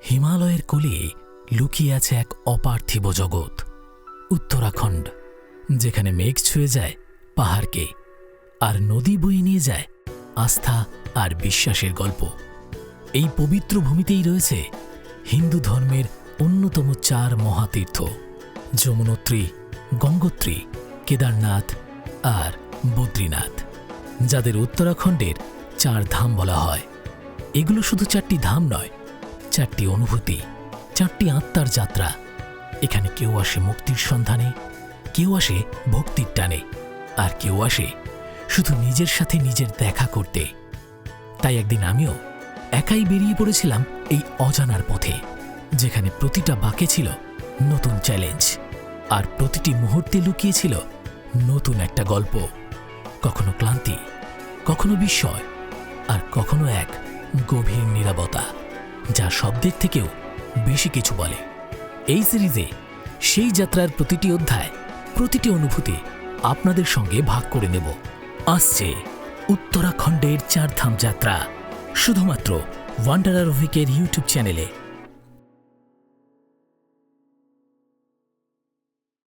হিমালয়ের কোলে লুকিয়ে আছে এক অপার্থিব জগৎ, উত্তরাখণ্ড, যেখানে মেঘ ছুঁয়ে যায় পাহাড়কে আর নদী বয়ে নিয়ে যায় আস্থা আর বিশ্বাসের গল্প। এই পবিত্র ভূমিতেই রয়েছে হিন্দু ধর্মের অন্যতম 4 মহাতীর্থ: যমুনোত্রী, গঙ্গোত্রী, কেদারনাথ আর বদ্রীনাথ, যাদের উত্তরাখণ্ডের 4 ধাম বলা হয়। এগুলো শুধু 4টি ধাম নয়, 4টি অনুভূতি, 4টি আত্মার যাত্রা। এখানে কেউ আসে মুক্তির সন্ধানে, কেউ আসে ভক্তির টানে, আর কেউ আসে শুধু নিজের সাথে নিজের দেখা করতে। তাই একদিন আমিও একাই বেরিয়ে পড়েছিলাম এই অজানার পথে, যেখানে প্রতিটা বাঁকে ছিল নতুন চ্যালেঞ্জ, আর প্রতিটি মুহূর্তে লুকিয়েছিল নতুন একটা গল্প। কখনো ক্লান্তি, কখনো বিস্ময়, আর কখনো এক গভীর নীরবতা, যা শব্দের থেকেও বেশি কিছু বলে। এই সিরিজে সেই যাত্রার প্রতিটি অধ্যায়, প্রতিটি অনুভূতি আপনাদের সঙ্গে ভাগ করে নেব। আসছে উত্তরাখণ্ডের 4 ধাম যাত্রা, শুধুমাত্র ওয়ান্ডারার অভিকের ইউটিউব চ্যানেলে।